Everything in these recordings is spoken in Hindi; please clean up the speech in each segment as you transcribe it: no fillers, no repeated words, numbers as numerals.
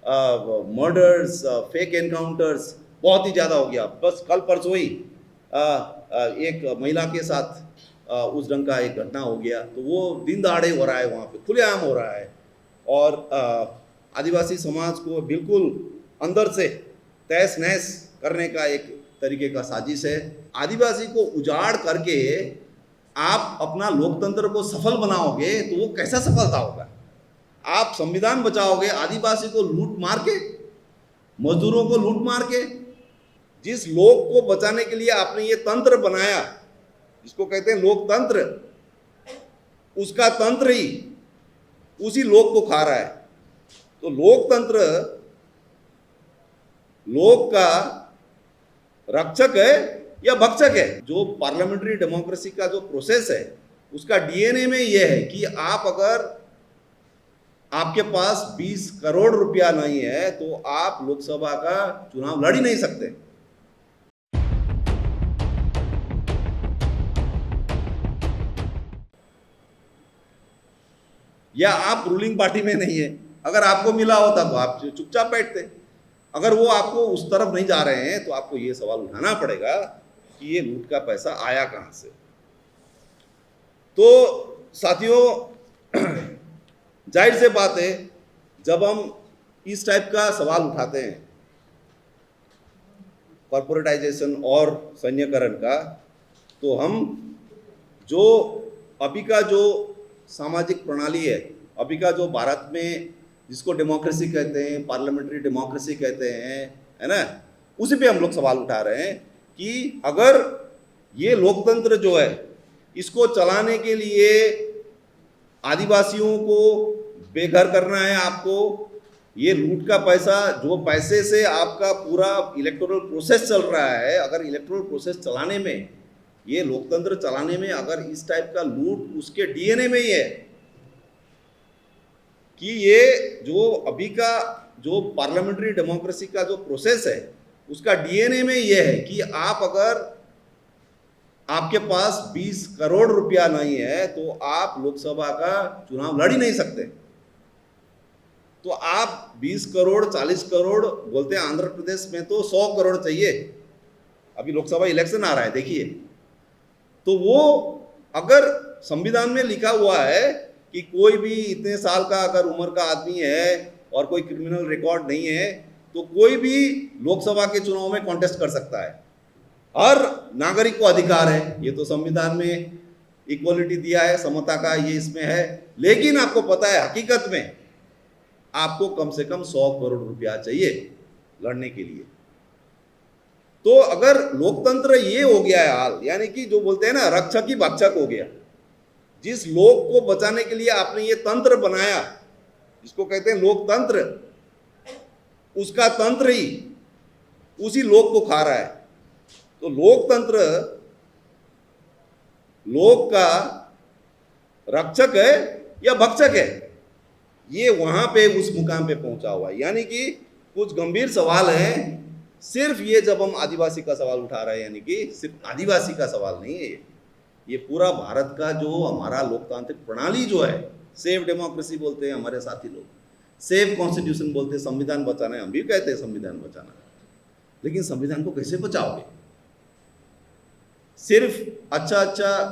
मर्डर्स, फेक एनकाउंटर्स बहुत ही ज़्यादा हो गया। बस कल परसों ही एक महिला के साथ उस ढंग का एक घटना हो गया, तो वो दिन दहाड़े हो रहा है, वहाँ पे खुलेआम हो रहा है। और आदिवासी समाज को बिल्कुल अंदर से तहस नहस करने का एक तरीके का साजिश है। आदिवासी को उजाड़ करके आप अपना लोकतंत्र को सफल बनाओगे तो वो कैसा सफलता होगा? आप संविधान बचाओगे आदिवासी को लूट मार के, मजदूरों को लूट मार के? जिस लोक को बचाने के लिए आपने ये तंत्र बनाया, जिसको कहते हैं लोकतंत्र, उसका तंत्र ही उसी लोक को खा रहा है। तो लोकतंत्र लोक का रक्षक है या भक्षक है? जो पार्लियामेंट्री डेमोक्रेसी का जो प्रोसेस है, उसका डीएनए में यह है कि आप अगर आपके पास 20 करोड़ रुपया नहीं है तो आप लोकसभा का चुनाव लड़ ही नहीं सकते। या आप रूलिंग पार्टी में नहीं है, अगर आपको मिला होता तो आप चुपचाप बैठते। अगर वो आपको उस तरफ नहीं जा रहे हैं तो आपको ये सवाल उठाना पड़ेगा कि ये लूट का पैसा आया कहां से। तो साथियों, जाहिर से बात है, जब हम इस टाइप का सवाल उठाते हैं कॉर्पोरेटाइजेशन और सैन्यकरण का, तो हम जो अभी का जो सामाजिक प्रणाली है, अभी का जो भारत में जिसको डेमोक्रेसी कहते हैं, पार्लियामेंट्री डेमोक्रेसी कहते हैं, है ना, उसी पे हम लोग सवाल उठा रहे हैं कि अगर ये लोकतंत्र जो है इसको चलाने के लिए आदिवासियों को बेघर करना है, आपको ये लूट का पैसा, जो पैसे से आपका पूरा इलेक्टोरल प्रोसेस चल रहा है, अगर इलेक्टोरल प्रोसेस चलाने में, ये लोकतंत्र चलाने में अगर इस टाइप का लूट उसके डीएनए में ही है कि ये जो अभी का जो पार्लियामेंट्री डेमोक्रेसी का जो प्रोसेस है, उसका डीएनए में ये है कि आप अगर आपके पास 20 करोड़ रुपया नहीं है तो आप लोकसभा का चुनाव लड़ ही नहीं सकते। तो आप 20 करोड़ 40 करोड़ बोलते हैं, आंध्र प्रदेश में तो 100 करोड़ चाहिए। अभी लोकसभा इलेक्शन आ रहा है, देखिए। तो वो अगर संविधान में लिखा हुआ है कि कोई भी इतने साल का अगर उम्र का आदमी है और कोई क्रिमिनल रिकॉर्ड नहीं है तो कोई भी लोकसभा के चुनाव में कॉन्टेस्ट कर सकता है। हर नागरिक को अधिकार है, ये तो संविधान में इक्वलिटी दिया है, समता का ये इसमें है। लेकिन आपको पता है हकीकत में आपको कम से कम 100 करोड़ रुपया चाहिए लड़ने के लिए। तो अगर लोकतंत्र ये हो गया है हाल, यानी कि जो बोलते हैं ना, रक्षक ही भक्षक हो गया। जिस लोक को बचाने के लिए आपने ये तंत्र बनाया, जिसको कहते हैं लोकतंत्र, उसका तंत्र ही उसी लोक को खा रहा है। तो लोकतंत्र लोक का रक्षक है या भक्षक है, ये वहां पे उस मुकाम पे पहुंचा हुआ है। यानी कि कुछ गंभीर सवाल हैं। सिर्फ ये जब हम आदिवासी का सवाल उठा रहे हैं, यानी कि सिर्फ आदिवासी का सवाल नहीं है ये पूरा भारत का जो हमारा लोकतांत्रिक प्रणाली जो है, सेफ डेमोक्रेसी बोलते हैं हमारे साथी लोग, सेफ कॉन्स्टिट्यूशन बोलते हैं, संविधान बचाना है, हम भी कहते हैं संविधान बचाना। लेकिन संविधान को कैसे बचाओगे? सिर्फ अच्छा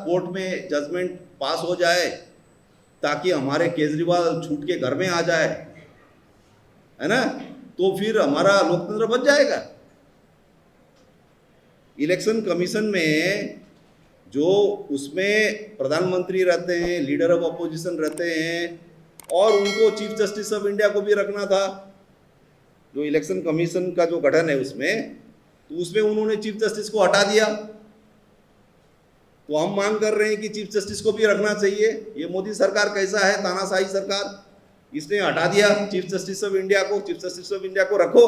कोर्ट में जजमेंट पास हो जाए ताकि हमारे केजरीवाल छूट के घर में आ जाए, है ना, तो फिर हमारा लोकतंत्र बच जाएगा? इलेक्शन कमीशन में जो उसमें प्रधानमंत्री रहते हैं, लीडर ऑफ अपोजिशन रहते हैं, और उनको चीफ जस्टिस ऑफ इंडिया को भी रखना था। जो इलेक्शन कमीशन का जो गठन है उसमें, तो उसमें उन्होंने चीफ जस्टिस को हटा दिया। तो हम मांग कर रहे हैं कि चीफ जस्टिस को भी रखना चाहिए। ये मोदी सरकार कैसा है, तानाशाही सरकार, इसने हटा दिया चीफ जस्टिस ऑफ इंडिया को। चीफ जस्टिस ऑफ इंडिया को रखो,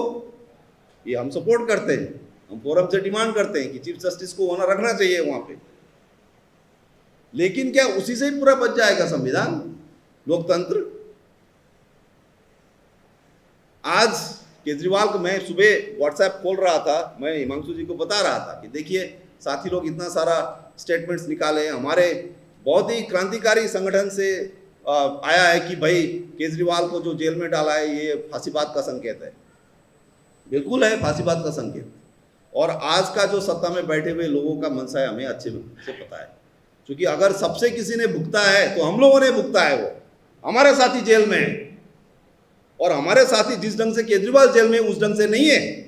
ये हम सपोर्ट करते हैं, हम फोरम से डिमांड करते हैं कि चीफ जस्टिस को होना रखना चाहिए वहां पे। लेकिन क्या उसी से ही पूरा बच जाएगा संविधान, लोकतंत्र? आज केजरीवाल को मैं सुबह व्हाट्सएप खोल रहा था, मैं हिमांशु जी को बता रहा था कि देखिए साथी लोग इतना सारा स्टेटमेंट्स निकाले, हमारे बहुत ही क्रांतिकारी संगठन से आया है कि भाई केजरीवाल को जो जेल में डाला है ये फांसीबाद का संकेत है। बिल्कुल है फांसीबाद का संकेत। और आज का जो सत्ता में बैठे हुए लोगों का मनसा है हमें अच्छे से पता है, क्योंकि अगर सबसे किसी ने भुगता है तो हम लोगों ने भुगता है। वो हमारे साथी जेल में है, और हमारे साथी जिस ढंग से केजरीवाल जेल में उस ढंग से नहीं है।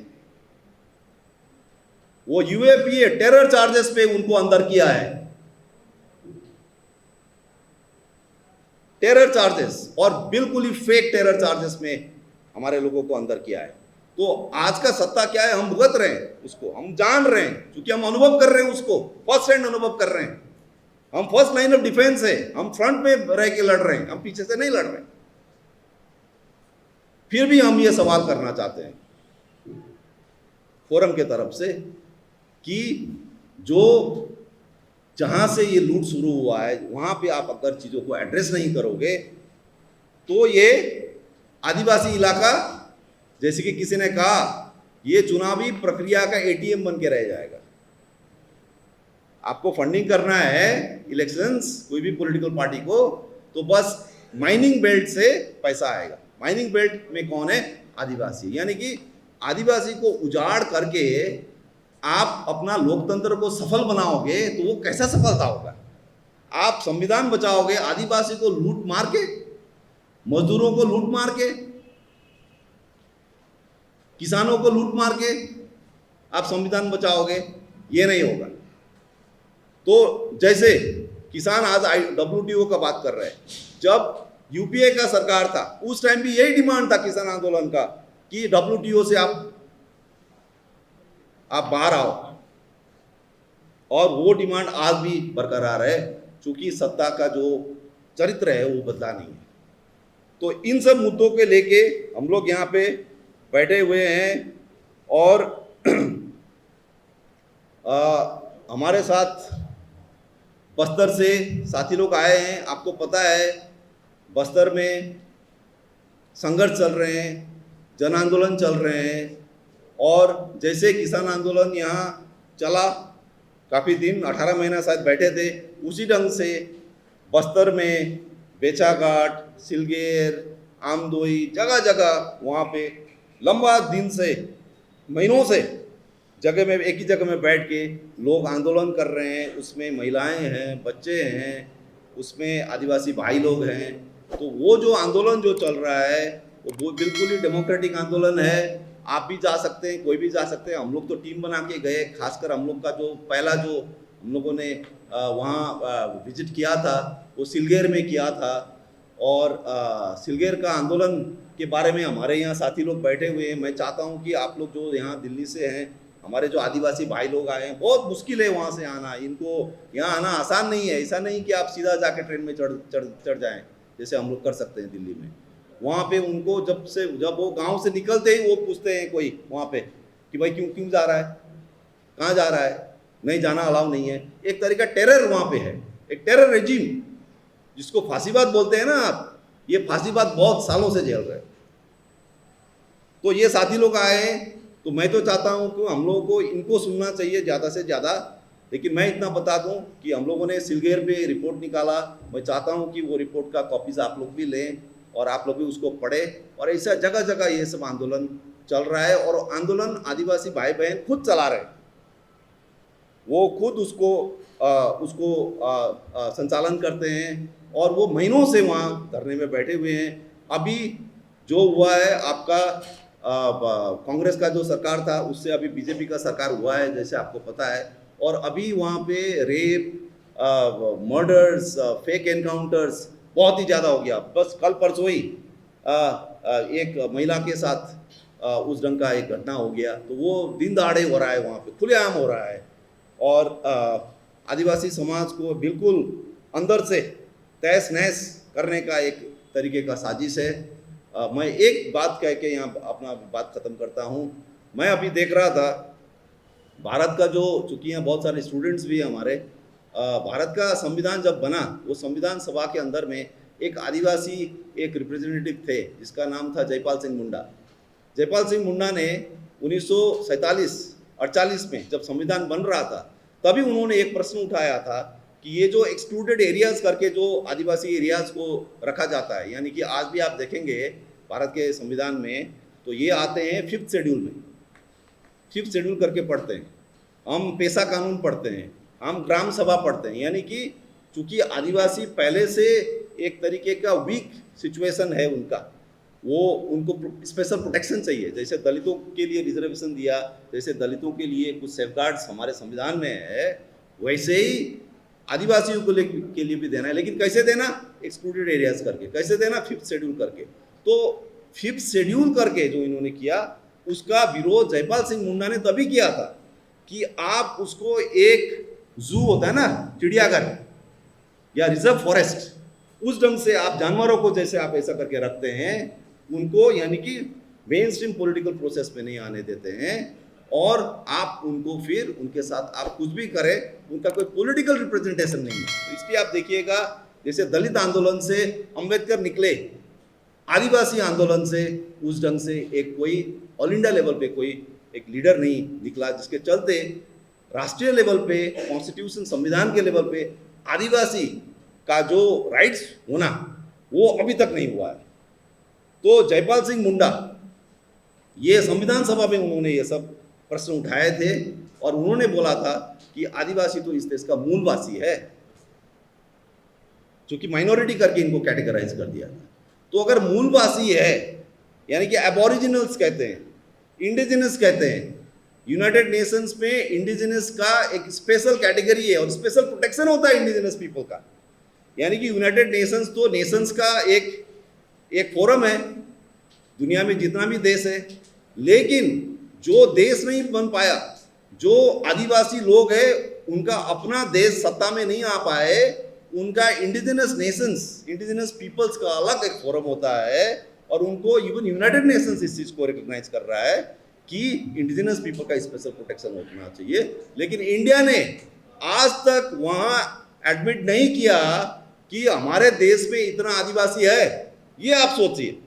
वो यूएपीए टेरर चार्जेस पे उनको अंदर किया है, टेरर चार्जेस, और बिल्कुल ही फेक टेरर चार्जेस में हमारे लोगों को अंदर किया है। तो आज का सत्ता क्या है, हम भुगत रहे हैं उसको, हम जान रहे हैं, क्योंकि हम अनुभव कर रहे हैं उसको, फर्स्ट हैंड अनुभव कर रहे हैं। हम फर्स्ट लाइन ऑफ डिफेंस है, हम फ्रंट में रह के लड़ रहे हैं, हम पीछे से नहीं लड़ रहे हैं। फिर भी हम ये सवाल करना चाहते हैं फोरम के तरफ से कि जो जहां से ये लूट शुरू हुआ है वहां पे आप अगर चीजों को एड्रेस नहीं करोगे तो ये आदिवासी इलाका, जैसे कि किसी ने कहा, ये चुनावी प्रक्रिया का एटीएम बन के रह जाएगा। आपको फंडिंग करना है इलेक्शंस कोई भी पॉलिटिकल पार्टी को, तो बस माइनिंग बेल्ट से पैसा आएगा। माइनिंग बेल्ट में कौन है, आदिवासी। यानी कि आदिवासी को उजाड़ करके आप अपना लोकतंत्र को सफल बनाओगे तो वो कैसा सफलता होगा। आप संविधान बचाओगे आदिवासी को लूट मार के, मजदूरों को लूट मार के, किसानों को लूट मार के आप संविधान बचाओगे, ये नहीं होगा। तो जैसे किसान आज WTO का बात कर रहे हैं, जब यूपीए का सरकार था उस टाइम भी यही डिमांड था किसान आंदोलन का कि WTO से आप बाहर आओ, और वो डिमांड आज भी बरकरार है, क्योंकि सत्ता का जो चरित्र है वो बदला नहीं है। तो इन सब मुद्दों के लेके हम लोग यहाँ पे बैठे हुए हैं, और हमारे साथ बस्तर से साथी लोग आए हैं। आपको पता है बस्तर में संघर्ष चल रहे हैं, जन आंदोलन चल रहे हैं, और जैसे किसान आंदोलन यहाँ चला काफ़ी दिन, 18 महीना शायद बैठे थे, उसी ढंग से बस्तर में बेचाघाट, सिलगेर, आमदोई, जगह जगह वहाँ पे लंबा दिन से, महीनों से जगह में, एक ही जगह में बैठ के लोग आंदोलन कर रहे हैं। उसमें महिलाएं हैं, बच्चे हैं, उसमें आदिवासी भाई लोग हैं। तो वो जो आंदोलन जो चल रहा है वो बिल्कुल ही डेमोक्रेटिक आंदोलन है। आप भी जा सकते हैं, कोई भी जा सकते हैं। हम लोग तो टीम बना के गए, खासकर हम लोग का जो पहला जो हम लोगों ने वहाँ विजिट किया था वो सिलगेर में किया था, और सिलगेर का आंदोलन के बारे में हमारे यहाँ साथी लोग बैठे हुए हैं। मैं चाहता हूँ कि आप लोग जो यहाँ दिल्ली से हैं, हमारे जो आदिवासी भाई लोग आए हैं, बहुत मुश्किल है वहाँ से आना, इनको यहाँ आना आसान नहीं है। ऐसा नहीं कि आप सीधा जाके ट्रेन में चढ़ जाएँ जैसे हम लोग कर सकते हैं दिल्ली में। वहाँ पे उनको जब वो गांव से निकलते ही वो पूछते हैं कोई वहाँ पे कि भाई क्यों जा रहा है, कहाँ जा रहा है, नहीं जाना अलाउ नहीं है। एक तरीका टेरर वहाँ पे है, एक टेरर रेजिम जिसको फांसीवाद बोलते हैं ना आप, ये फांसीवाद बहुत सालों से झेल रहे हैं। तो ये साथी लोग आए हैं, तो मैं तो चाहता हूँ कि हम लोगों को इनको सुनना चाहिए ज़्यादा से ज़्यादा। लेकिन मैं इतना बता दूं कि हम लोगों ने सिलगेर पे रिपोर्ट निकाला। मैं चाहता हूं कि वो रिपोर्ट का कॉपीज़ आप लोग भी लें और आप लोग भी उसको पढ़ें। और ऐसा जगह जगह ये सब आंदोलन चल रहा है, और आंदोलन आदिवासी भाई बहन खुद चला रहे हैं, वो खुद उसको संचालन करते हैं, और वो महीनों से वहाँ धरने में बैठे हुए हैं। अभी जो हुआ है आपका कांग्रेस का जो सरकार था उससे अभी बीजेपी का सरकार हुआ है, जैसे आपको पता है। और अभी वहाँ पे रेप, मर्डर्स, फेक एनकाउंटर्स बहुत ही ज़्यादा हो गया। बस कल परसों ही एक महिला के साथ उस ढंग का एक घटना हो गया। तो वो दिन दहाड़े हो रहा है, वहाँ पे खुलेआम हो रहा है, और आदिवासी समाज को बिल्कुल अंदर से तहस नहस करने का एक तरीके का साजिश है। मैं एक बात कह के यहाँ अपना बात ख़त्म करता हूँ। मैं अभी देख रहा था भारत का जो, चूँकि यहाँ बहुत सारे स्टूडेंट्स भी हैं हमारे, भारत का संविधान जब बना, वो संविधान सभा के अंदर में एक आदिवासी एक रिप्रेजेंटेटिव थे जिसका नाम था जयपाल सिंह मुंडा। जयपाल सिंह मुंडा ने 1947-48 में जब संविधान बन रहा था तभी उन्होंने एक प्रश्न उठाया था कि ये जो एक्सक्लूडेड एरियाज करके जो आदिवासी एरियाज को रखा जाता है, यानी कि आज भी आप देखेंगे भारत के संविधान में तो ये आते हैं 5th शेड्यूल में, 5th शेड्यूल करके पढ़ते हैं, हम पेशा कानून पढ़ते हैं, हम ग्राम सभा पढ़ते हैं, यानी कि चूंकि आदिवासी पहले से एक तरीके का वीक सिचुएशन है उनका, वो उनको स्पेशल प्रोटेक्शन चाहिए। जैसे दलितों के लिए रिजर्वेशन दिया, जैसे दलितों के लिए कुछ सेफगार्ड्स हमारे संविधान में है, वैसे ही आदिवासियों को के लिए भी देना है। लेकिन कैसे देना? एक्सक्लूडेड एरियाज करके। कैसे देना? 5th शेड्यूल करके। तो 5th शेड्यूल करके जो इन्होंने किया, उसका विरोध जयपाल सिंह मुंडा ने तभी किया था कि आप उसको एक जू होता है ना, चिड़ियाघर या रिजर्व फॉरेस्ट, उस ढंग से आप जानवरों को जैसे आप ऐसा करके रखते हैं, उनको यानी कि मेन स्ट्रीम पॉलिटिकल प्रोसेस में नहीं आने देते हैं, और आप उनको फिर उनके साथ आप कुछ भी करें, उनका कोई पॉलिटिकल रिप्रेजेंटेशन नहीं है। तो इसलिए आप देखिएगा, जैसे दलित आंदोलन से अंबेडकर निकले, आदिवासी आंदोलन से उस ढंग से एक कोई ऑल इंडिया लेवल पे कोई एक लीडर नहीं निकला, जिसके चलते राष्ट्रीय लेवल पे, कॉन्स्टिट्यूशन संविधान के लेवल पे आदिवासी का जो राइट्स होना वो अभी तक नहीं हुआ है। तो जयपाल सिंह मुंडा ये संविधान सभा में उन्होंने ये सब प्रश्न उठाए थे, और उन्होंने बोला था कि आदिवासी तो इस देश का मूलवासी है, क्योंकि माइनॉरिटी करके इनको कैटेगराइज कर दिया था। तो अगर मूलवासी है, यानी कि एबोरिजिनल्स कहते हैं, इंडिजिनस कहते हैं, यूनाइटेड नेशंस में इंडिजिनस का एक स्पेशल कैटेगरी है और स्पेशल प्रोटेक्शन होता है इंडिजिनस पीपल का। यानी कि यूनाइटेड नेशंस तो नेशंस का एक फोरम है, दुनिया में जितना भी देश है, लेकिन जो देश नहीं बन पाया, जो आदिवासी लोग हैं उनका अपना देश सत्ता में नहीं आ पाए, उनका इंडिजिनस नेशंस, इंडिजिनस पीपल्स का अलग एक फोरम होता है, और उनको इवन यूनाइटेड नेशंस इस चीज को रिकॉग्नाइज कर रहा है कि इंडिजिनस पीपल का स्पेशल प्रोटेक्शन होना चाहिए। लेकिन इंडिया ने आज तक वहां एडमिट नहीं किया कि हमारे देश में इतना आदिवासी है। ये आप सोचिए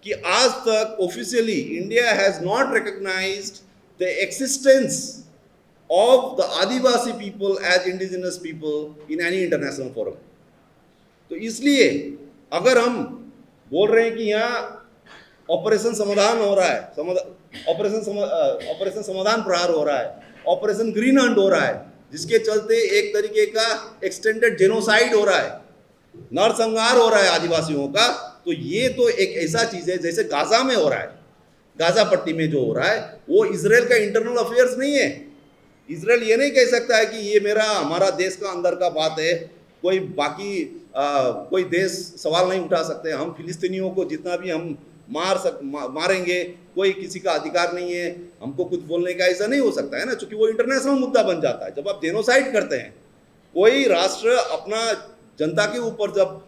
कि आज तक officially India has not recognised the existence of the Adivasi people as indigenous people in any international forum. तो इसलिए अगर हम बोल रहे हैं कि यहाँ ऑपरेशन समाधान हो रहा है, ऑपरेशन समाधान प्रहार हो रहा है, ऑपरेशन ग्रीन हंट हो रहा है, जिसके चलते एक तरीके का एक्सटेंडेड जेनोसाइड हो रहा है, नरसंहार हो रहा है आदिवासियों का, तो ये तो एक ऐसा चीज है जैसे गाजा में हो रहा है, गाजा पट्टी में जो हो रहा है वो इजराइल का इंटरनल अफेयर्स नहीं है। इजराइल ये नहीं कह सकता है कि ये हमारा देश का अंदर का बात है, कोई बाकी कोई देश सवाल नहीं उठा सकते, हम फिलिस्तीनियों को जितना भी हम मारेंगे, कोई किसी का अधिकार नहीं है हमको कुछ बोलने का, ऐसा नहीं हो सकता है ना, क्योंकि वो इंटरनेशनल मुद्दा बन जाता है। जब आप जेनोसाइड करते हैं, कोई राष्ट्र अपना जनता के ऊपर जब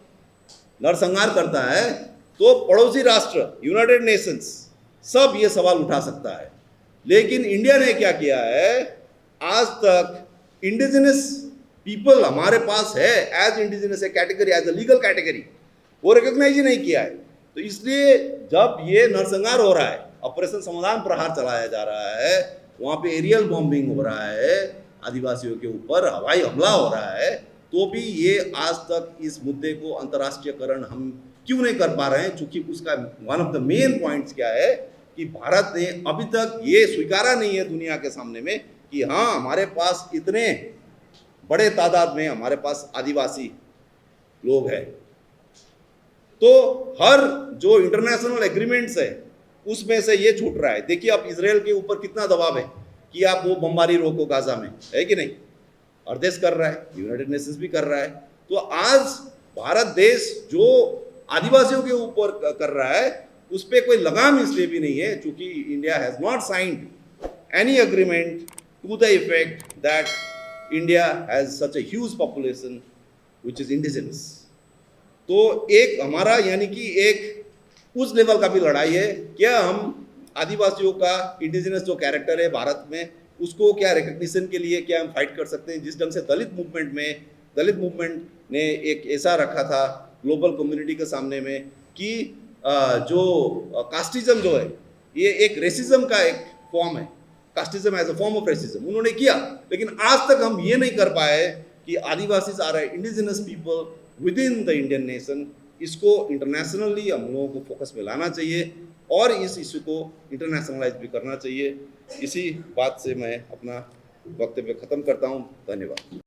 नरसंहार करता है, तो पड़ोसी राष्ट्र, यूनाइटेड नेशंस, सब ये सवाल उठा सकता है। लेकिन इंडिया ने क्या किया है, आज तक इंडिजिनस पीपल हमारे पास है as indigenous a category, as a legal category, वो रिकॉग्नाइज ही नहीं किया है। तो इसलिए जब ये नरसंहार हो रहा है, ऑपरेशन समाधान प्रहार चलाया जा रहा है, वहाँ पे एरियल बॉम्बिंग हो रहा है, आदिवासियों के ऊपर हवाई हमला हो रहा है, तो भी ये आज तक इस मुद्दे को अंतर्राष्ट्रीयकरण हम क्यों नहीं कर पा रहे हैं? चूंकि उसका one of the main points क्या है कि भारत ने अभी तक ये स्वीकारा नहीं है दुनिया के सामने में कि हाँ, हमारे पास इतने बड़े तादाद में हमारे पास आदिवासी लोग हैं। तो हर जो इंटरनेशनल एग्रीमेंट्स है उसमें से ये छूट रहा है। देखिए अब इजराइल के ऊपर कितना दबाव है कि आप वो बमबारी रोको गाजा में, है कि नहीं? हर देश कर रहा है, यूनाइटेड नेशंस भी कर रहा है। तो आज भारत देश जो आदिवासियों के ऊपर कर रहा है उस पर कोई लगाम इसलिए भी नहीं है क्योंकि India has not signed any agreement to the effect that India has such a huge population which is indigenous. तो एक हमारा यानी कि एक उस लेवल का भी लड़ाई है, क्या हम आदिवासियों का इंडिजिनस जो कैरेक्टर है भारत में उसको क्या रिकग्निशन के लिए क्या हम फाइट कर सकते हैं। जिस ढंग से दलित मूवमेंट ने एक ऐसा रखा था ग्लोबल कम्युनिटी के सामने में कि जो कास्टिज्म जो है ये एक रेसिज्म का एक फॉर्म है, casteism as a form of racism उन्होंने किया। लेकिन आज तक हम ये नहीं कर पाए कि Adivasi are indigenous people with in the Indian nation, इसको इंटरनेशनली हम लोगों को फोकस में लाना चाहिए और इस इशू को इंटरनेशनलाइज भी करना चाहिए। इसी बात से मैं अपना वक्तव्य खत्म करता हूँ। धन्यवाद।